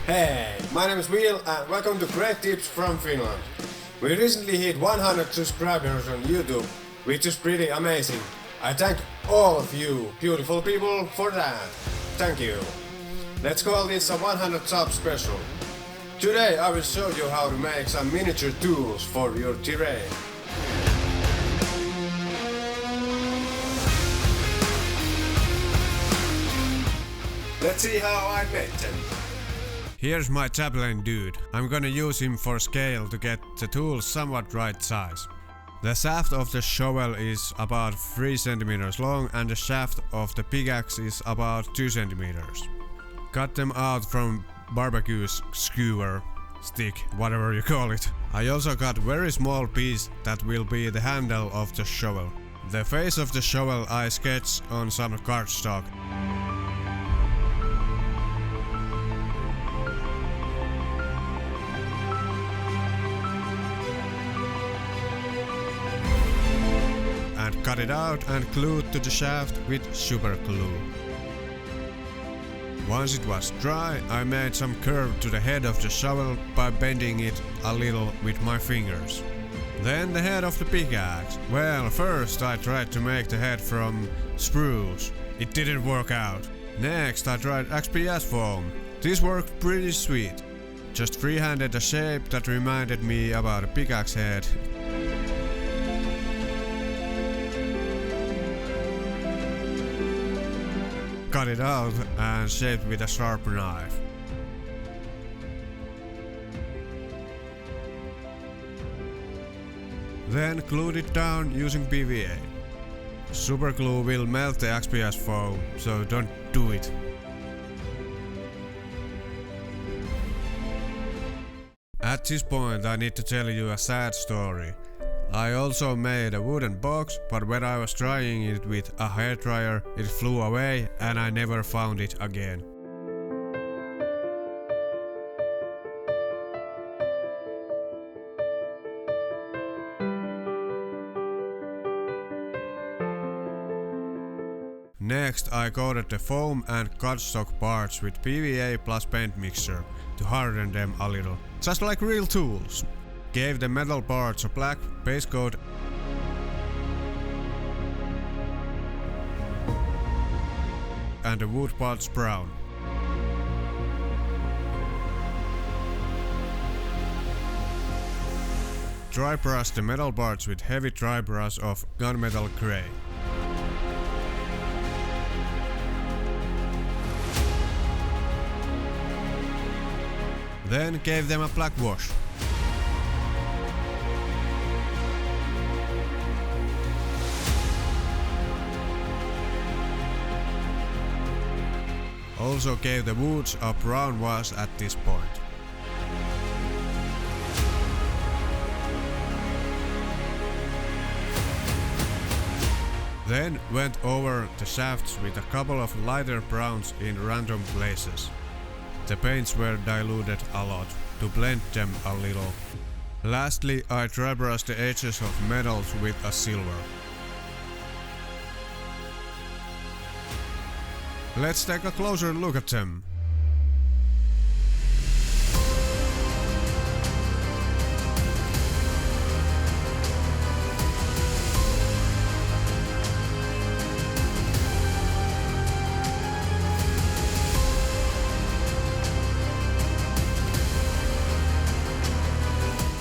Hey, my name is Will and welcome to Great Tips from Finland. We recently hit 100 subscribers on YouTube, which is pretty amazing. I thank all of you beautiful people for that. Thank you. Let's call this a 100 sub special. Today I will show you how to make some miniature tools for your terrain. Let's see how I made them. Here's my javelin dude. I'm gonna use him for scale to get the tools somewhat right size. The shaft of the shovel is about 3 cm long and the shaft of the pickaxe is about 2 cm. Cut them out from barbecue skewer, stick, whatever you call it. I also got very small piece that will be the handle of the shovel. The face of the shovel I sketched on some cardstock. And cut it out and glued to the shaft with super glue. Once it was dry, I made some curve to the head of the shovel by bending it a little with my fingers. Then the head of the pickaxe. Well, first I tried to make the head from spruce. It didn't work out. Next I tried XPS foam. This worked pretty sweet. Just freehanded a shape that reminded me about a pickaxe head. Cut it out and shaped with a sharp knife. Then glued it down using PVA. Super glue will melt the XPS foam, so don't do it. At this point I need to tell you a sad story. I also made a wooden box, but when I was drying it with a hairdryer, it flew away and I never found it again. Next I coated the foam and cardstock parts with PVA plus paint mixture to harden them a little, just like real tools. Gave the metal parts a black base coat and the wood parts brown. Dry brush the metal parts with heavy dry brush of gunmetal gray. Then gave them a black wash. Also gave the woods a brown wash at this point. Then went over the shafts with a couple of lighter browns in random places. The paints were diluted a lot to blend them a little. Lastly, I dry brushed the edges of metals with a silver. Let's take a closer look at them.